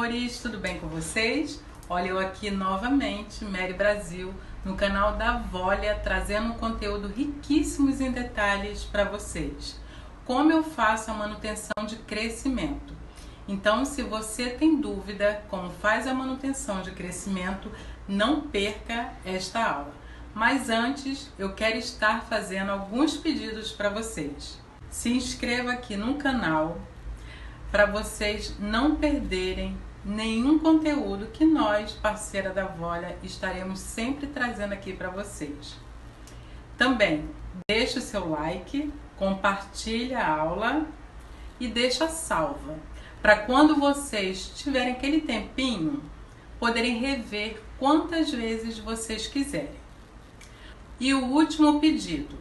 amores, tudo bem com vocês? Olha, eu aqui novamente, Mary Brasil, no canal da Volia, trazendo um conteúdo riquíssimos em detalhes para vocês. Como eu faço a manutenção de crescimento. Então, se você tem dúvida como faz a manutenção de crescimento, não perca esta aula. Mas antes, eu quero estar fazendo alguns pedidos para vocês. Se inscreva aqui no canal para vocês não perderem nenhum conteúdo que nós, parceira da Volia, estaremos sempre trazendo aqui para vocês. Também deixe o seu like, compartilhe a aula e deixa salva, para quando vocês tiverem aquele tempinho, poderem rever quantas vezes vocês quiserem. E o último pedido,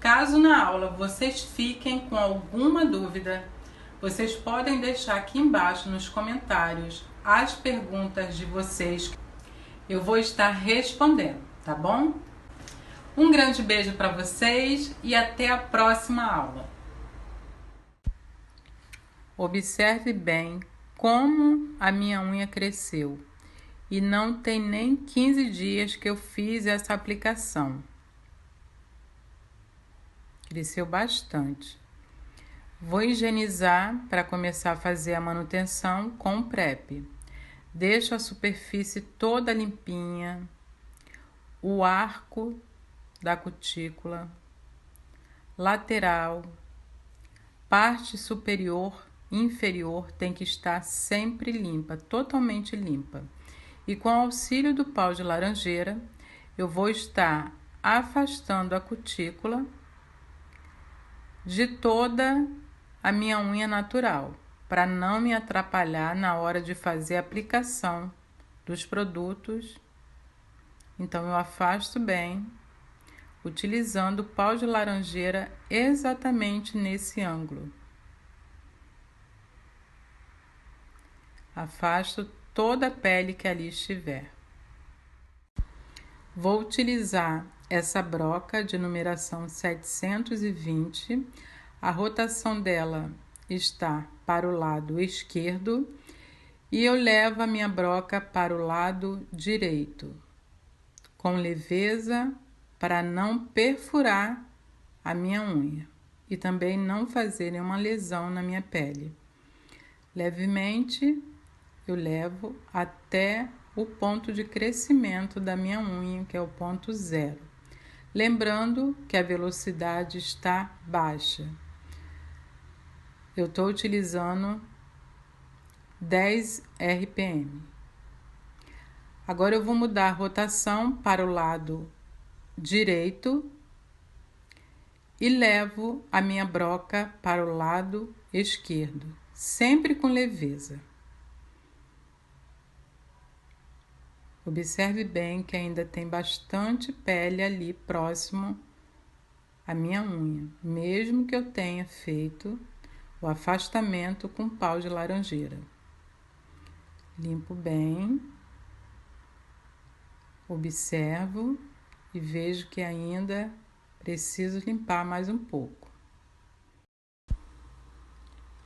caso na aula vocês fiquem com alguma dúvida, vocês podem deixar aqui embaixo nos comentários as perguntas de vocês. Eu vou estar respondendo, tá bom? Um grande beijo para vocês e até a próxima aula. Observe bem como a minha unha cresceu. E não tem nem 15 dias que eu fiz essa aplicação. Cresceu bastante. Vou higienizar para começar a fazer a manutenção com o PrEP. Deixo a superfície toda limpinha, o arco da cutícula, lateral, parte superior e inferior tem que estar sempre limpa, totalmente limpa. E com o auxílio do pau de laranjeira, eu vou estar afastando a cutícula de toda a minha unha natural, para não me atrapalhar na hora de fazer a aplicação dos produtos. Então eu afasto bem, utilizando o pau de laranjeira exatamente nesse ângulo. Afasto toda a pele que ali estiver. Vou utilizar essa broca de numeração 720. A rotação dela está para o lado esquerdo e eu levo a minha broca para o lado direito, com leveza para não perfurar a minha unha e também não fazer nenhuma lesão na minha pele. Levemente eu levo até o ponto de crescimento da minha unha, que é o ponto 0. Lembrando que a velocidade está baixa. Eu estou utilizando 10 RPM. Agora eu vou mudar a rotação para o lado direito e levo a minha broca para o lado esquerdo, sempre com leveza. Observe bem que ainda tem bastante pele ali próximo à minha unha, mesmo que eu tenha feito o afastamento com pau de laranjeira. Limpo bem, observo e vejo que ainda preciso limpar mais um pouco.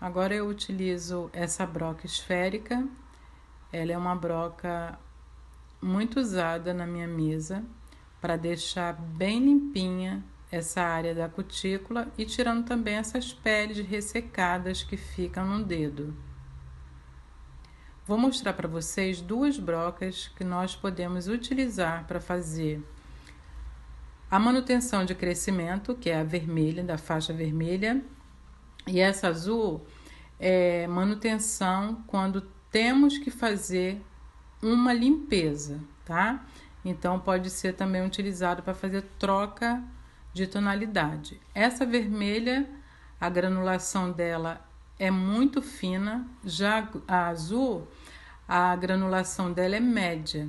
Agora eu utilizo essa broca esférica. Ela é uma broca muito usada na minha mesa para deixar bem limpinha essa área da cutícula e tirando também essas peles ressecadas que ficam no dedo. Vou mostrar para vocês duas brocas que nós podemos utilizar para fazer a manutenção de crescimento, que é a vermelha, da faixa vermelha, e essa azul é manutenção quando temos que fazer uma limpeza, tá? Então pode ser também utilizado para fazer troca de tonalidade. Essa vermelha, a granulação dela é muito fina, já a azul, a granulação dela é média.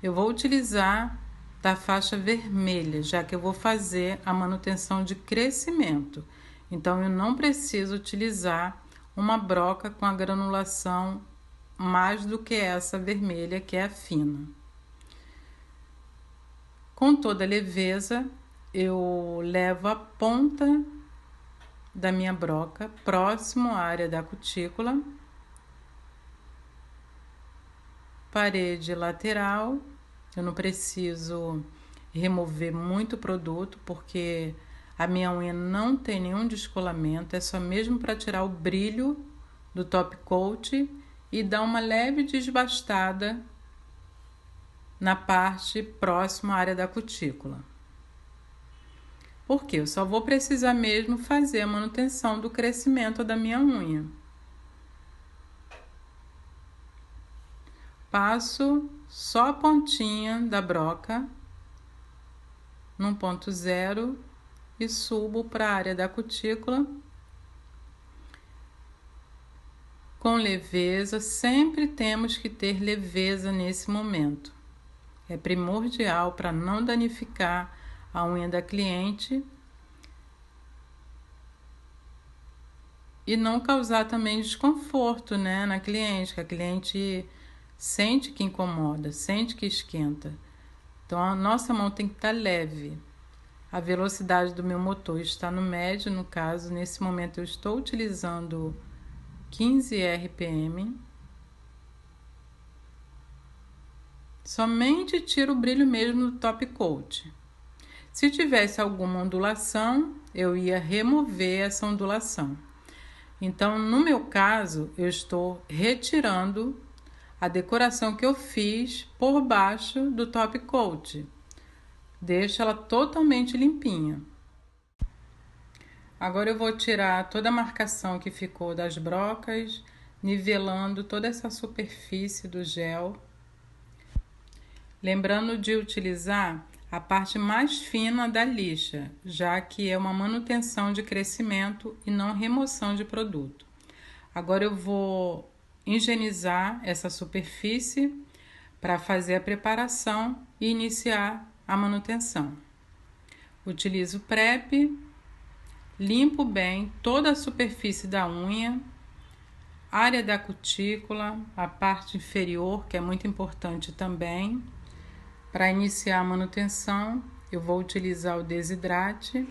Eu vou utilizar da faixa vermelha, já que eu vou fazer a manutenção de crescimento. Então eu não preciso utilizar uma broca com a granulação mais do que essa vermelha, que é a fina. Com toda leveza, eu levo a ponta da minha broca próximo à área da cutícula parede lateral. Eu não preciso remover muito produto, porque a minha unha não tem nenhum descolamento, é só mesmo para tirar o brilho do top coat e dar uma leve desbastada na parte próxima à área da cutícula. Porque eu só vou precisar mesmo fazer a manutenção do crescimento da minha unha. Passo só a pontinha da broca num ponto zero e subo para a área da cutícula com leveza. Sempre temos que ter leveza nesse momento. É primordial para não danificar a unha da cliente e não causar também desconforto, né, na cliente, que a cliente sente que incomoda, sente que esquenta. Então a nossa mão tem que estar leve. A velocidade do meu motor está no médio, no caso, nesse momento eu estou utilizando 15 RPM. Somente tiro o brilho mesmo do top coat. Se tivesse alguma ondulação, eu ia remover essa ondulação. Então, no meu caso, eu estou retirando a decoração que eu fiz por baixo do top coat. Deixo ela totalmente limpinha. Agora eu vou tirar toda a marcação que ficou das brocas, nivelando toda essa superfície do gel. Lembrando de utilizar a parte mais fina da lixa, já que é uma manutenção de crescimento e não remoção de produto. Agora eu vou higienizar essa superfície para fazer a preparação e iniciar a manutenção. Utilizo o PREP, limpo bem toda a superfície da unha, área da cutícula, a parte inferior, que é muito importante também. Para iniciar a manutenção, eu vou utilizar o desidrate.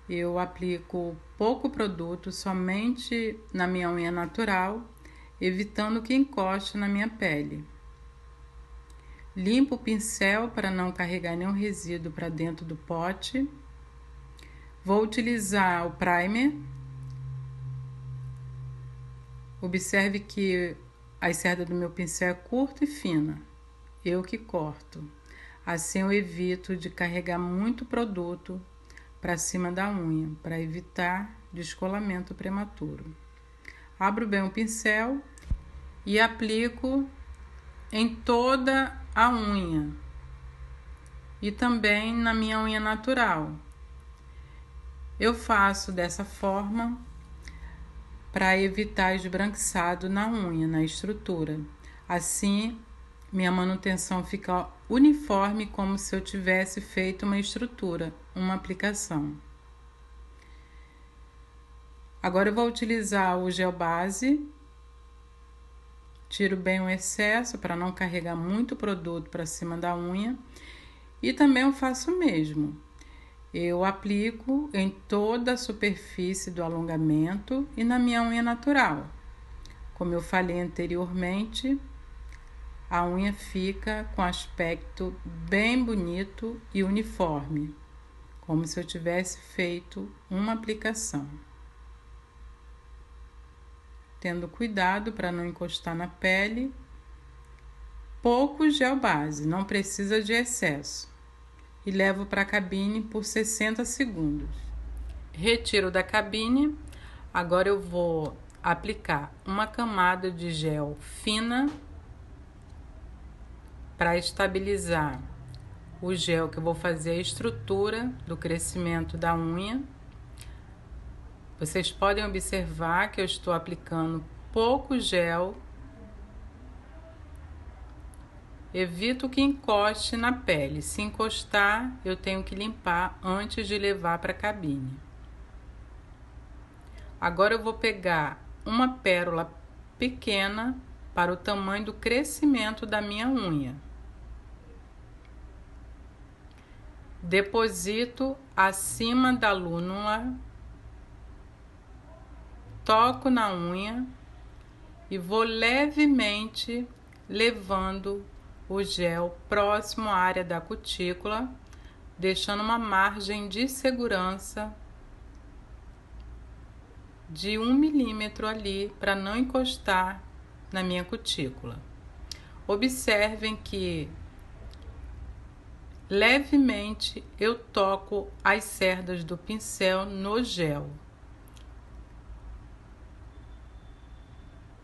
Eu aplico pouco produto, somente na minha unha natural, evitando que encoste na minha pele. Limpo o pincel para não carregar nenhum resíduo para dentro do pote. Vou utilizar o primer. Observe que a cerda do meu pincel é curta e fina. Eu que corto. Assim eu evito de carregar muito produto para cima da unha, para evitar descolamento prematuro. Abro bem o pincel e aplico em toda a unha e também na minha unha natural. Eu faço dessa forma para evitar esbranquiçado na unha, na estrutura. Assim, minha manutenção fica uniforme, como se eu tivesse feito uma estrutura, uma aplicação. Agora eu vou utilizar o gel base. Tiro bem o excesso para não carregar muito produto para cima da unha. E também eu faço o mesmo. Eu aplico em toda a superfície do alongamento e na minha unha natural. Como eu falei anteriormente, a unha fica com aspecto bem bonito e uniforme, como se eu tivesse feito uma aplicação. Tendo cuidado para não encostar na pele. Pouco gel base, não precisa de excesso. E levo para a cabine por 60 segundos. Retiro da cabine. Agora eu vou aplicar uma camada de gel fina para estabilizar o gel, que eu vou fazer a estrutura do crescimento da unha. Vocês podem observar que eu estou aplicando pouco gel. Evito que encoste na pele. Se encostar, eu tenho que limpar antes de levar para a cabine. Agora eu vou pegar uma pérola pequena para o tamanho do crescimento da minha unha. Deposito acima da lúnula, toco na unha e vou levemente levando o gel próximo à área da cutícula, deixando uma margem de segurança de 1 milímetro ali para não encostar na minha cutícula. Observem que levemente eu toco as cerdas do pincel no gel.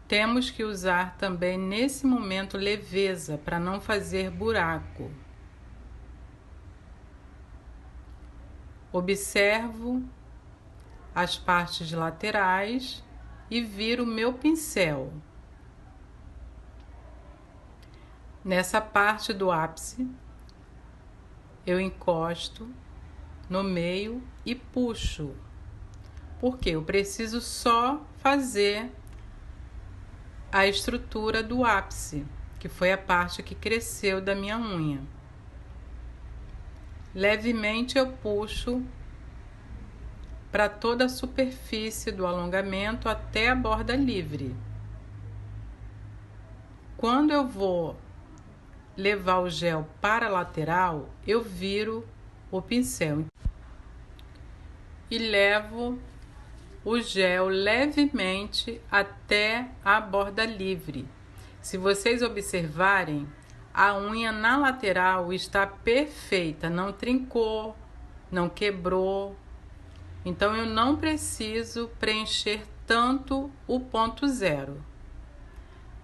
Temos que usar também nesse momento leveza para não fazer buraco. Observo as partes laterais e viro o meu pincel. Nessa parte do ápice, eu encosto no meio e puxo, porque eu preciso só fazer a estrutura do ápice, que foi a parte que cresceu da minha unha. Levemente eu puxo para toda a superfície do alongamento até a borda livre. Quando eu vou levar o gel para a lateral, eu viro o pincel e levo o gel levemente até a borda livre. Se vocês observarem, a unha na lateral está perfeita, não trincou, não quebrou. Então eu não preciso preencher tanto o ponto zero.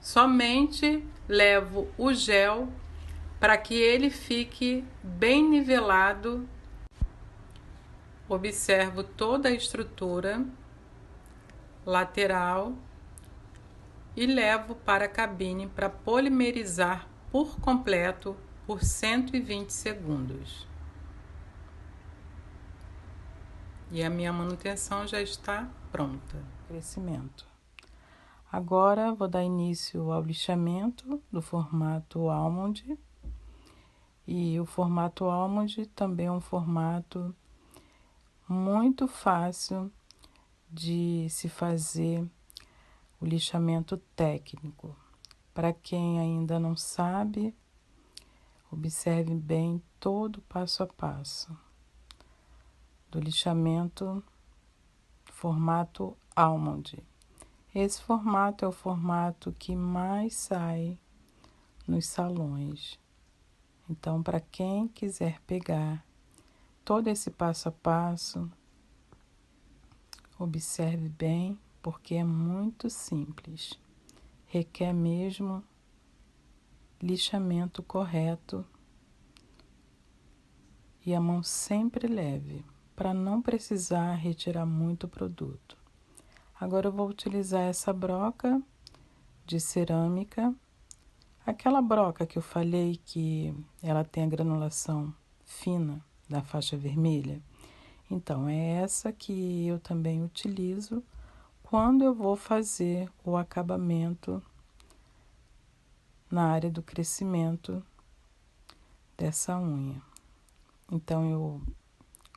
Somente levo o gel para que ele fique bem nivelado. Observo toda a estrutura lateral e levo para a cabine para polimerizar por completo por 120 segundos. E a minha manutenção já está pronta. Crescimento. Agora vou dar início ao lixamento do formato almond. E o formato almond também é um formato muito fácil de se fazer o lixamento técnico. Para quem ainda não sabe, observe bem todo o passo a passo do lixamento formato almond. Esse formato é o formato que mais sai nos salões. Então, para quem quiser pegar todo esse passo a passo, observe bem, porque é muito simples. Requer mesmo lixamento correto e a mão sempre leve, para não precisar retirar muito produto. Agora eu vou utilizar essa broca de cerâmica, aquela broca que eu falei que ela tem a granulação fina da faixa vermelha. Então, é essa que eu também utilizo quando eu vou fazer o acabamento na área do crescimento dessa unha. Então, eu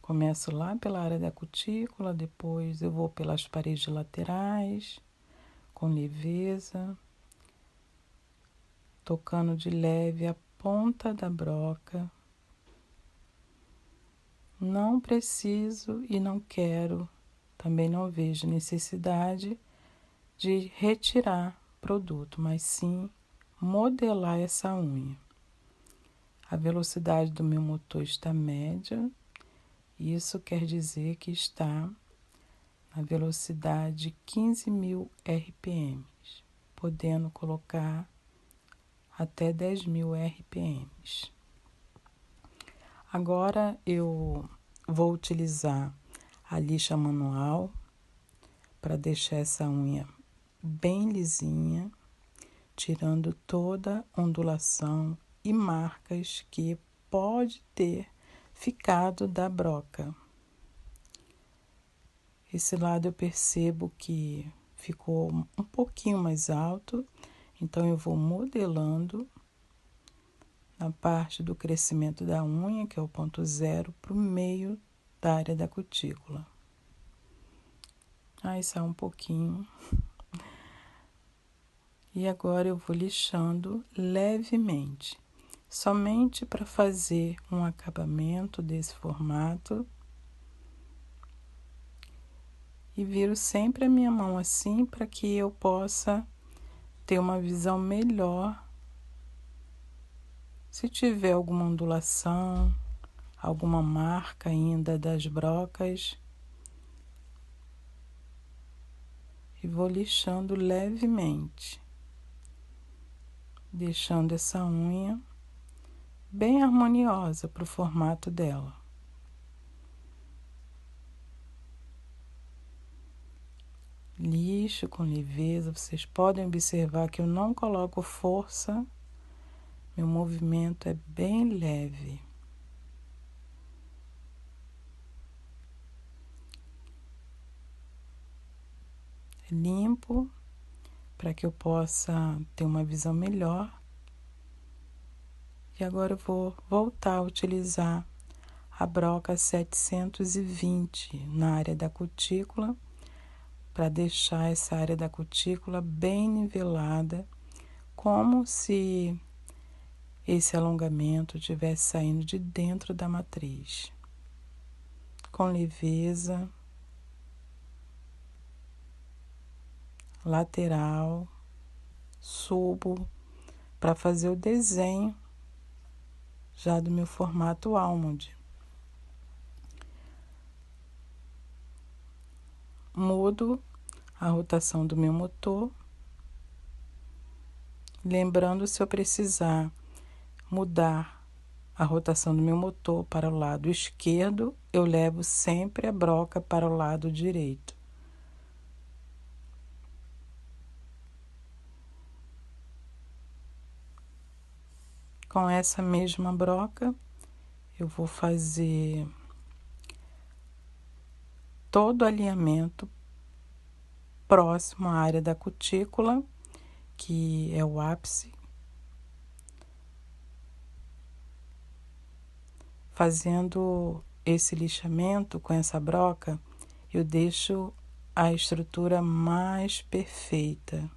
começo lá pela área da cutícula, depois eu vou pelas paredes laterais, com leveza, tocando de leve a ponta da broca. Não preciso e não quero, também não vejo necessidade de retirar produto, mas sim modelar essa unha. A velocidade do meu motor está média, isso quer dizer que está na velocidade 15.000 RPM, podendo colocar até 10.000 RPM. Agora eu vou utilizar a lixa manual para deixar essa unha bem lisinha, tirando toda ondulação e marcas que pode ter ficado da broca. Esse lado eu percebo que ficou um pouquinho mais alto, então eu vou modelando na parte do crescimento da unha, que é o ponto zero, para o meio da área da cutícula. Aí sai um pouquinho. E agora eu vou lixando levemente, somente para fazer um acabamento desse formato. E viro sempre a minha mão assim para que eu possa ter uma visão melhor. Se tiver alguma ondulação, alguma marca ainda das brocas, e vou lixando levemente, deixando essa unha bem harmoniosa para o formato dela. Lixo com leveza, vocês podem observar que eu não coloco força, meu movimento é bem leve. Limpo para que eu possa ter uma visão melhor. E agora eu vou voltar a utilizar a broca 720 na área da cutícula, para deixar essa área da cutícula bem nivelada, como se esse alongamento estivesse saindo de dentro da matriz. Com leveza, lateral, subo para fazer o desenho já do meu formato almond. Mudo a rotação do meu motor, lembrando, se eu precisar mudar a rotação do meu motor para o lado esquerdo, eu levo sempre a broca para o lado direito. Com essa mesma broca, eu vou fazer todo o alinhamento próximo à área da cutícula, que é o ápice. Fazendo esse lixamento com essa broca, eu deixo a estrutura mais perfeita,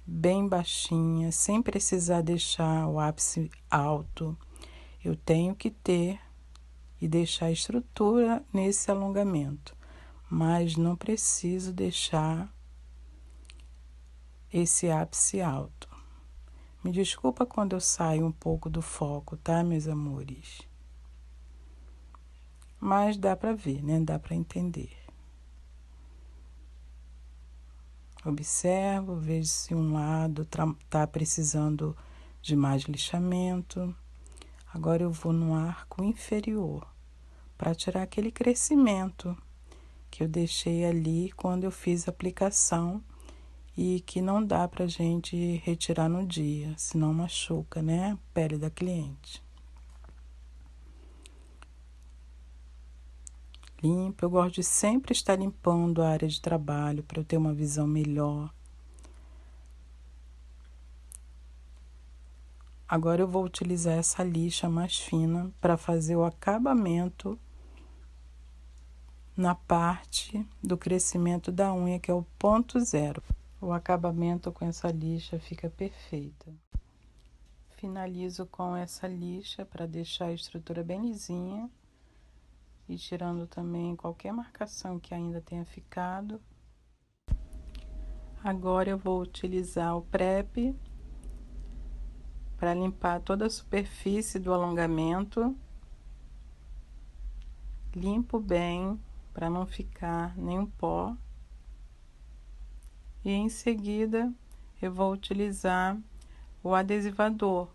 bem baixinha, sem precisar deixar o ápice alto. Eu tenho que ter e deixar a estrutura nesse alongamento, mas não preciso deixar esse ápice alto. Me desculpa quando eu saio um pouco do foco, tá, meus amores? Mas dá para ver, né? Dá para entender. Observo, vejo se um lado tá precisando de mais lixamento. Agora eu vou no arco inferior para tirar aquele crescimento que eu deixei ali quando eu fiz a aplicação e que não dá pra gente retirar no dia, senão machuca, né, a pele da cliente. Limpo, eu gosto de sempre estar limpando a área de trabalho para eu ter uma visão melhor. Agora eu vou utilizar essa lixa mais fina para fazer o acabamento na parte do crescimento da unha, que é o ponto zero. O acabamento com essa lixa fica perfeita. Finalizo com essa lixa para deixar a estrutura bem lisinha e tirando também qualquer marcação que ainda tenha ficado. Agora eu vou utilizar o prep para limpar toda a superfície do alongamento. Limpo bem para não ficar nenhum pó. E em seguida eu vou utilizar o adesivador.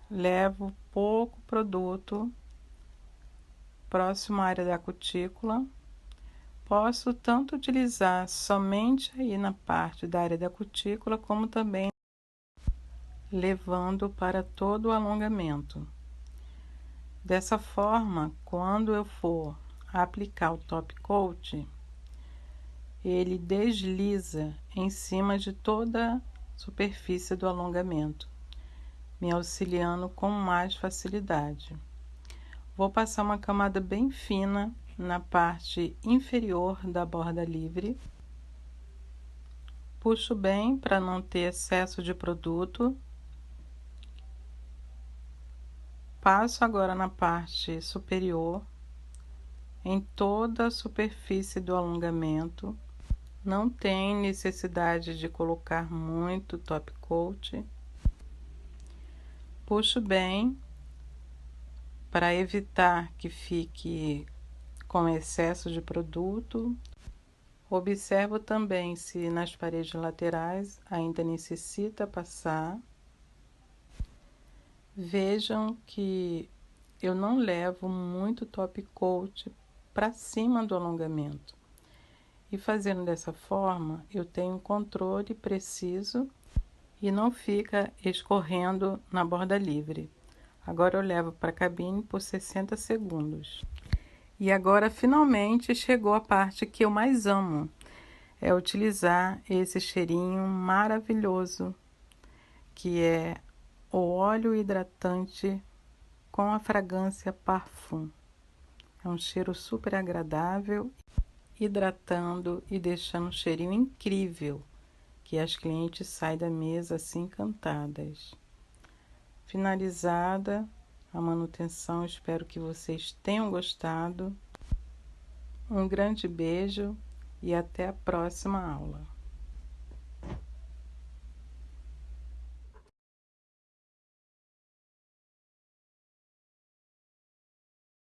Levo pouco produto próximo à área da cutícula. Posso tanto utilizar somente aí na parte da área da cutícula, como também levando para todo o alongamento. Dessa forma, quando eu for aplicar o top coat, ele desliza em cima de toda a superfície do alongamento, me auxiliando com mais facilidade. Vou passar uma camada bem fina na parte inferior da borda livre. Puxo bem para não ter excesso de produto. Passo agora na parte superior, em toda a superfície do alongamento. Não tem necessidade de colocar muito top coat. Puxo bem para evitar que fique com excesso de produto. Observo também se nas paredes laterais ainda necessita passar. Vejam que eu não levo muito top coat para cima do alongamento. E fazendo dessa forma, eu tenho um controle preciso e não fica escorrendo na borda livre. Agora eu levo para a cabine por 60 segundos. E agora finalmente chegou a parte que eu mais amo. É utilizar esse cheirinho maravilhoso, que é o óleo hidratante com a fragrância Parfum. É um cheiro super agradável, hidratando e deixando um cheirinho incrível, que as clientes saem da mesa assim encantadas. Finalizada a manutenção, espero que vocês tenham gostado. Um grande beijo e até a próxima aula.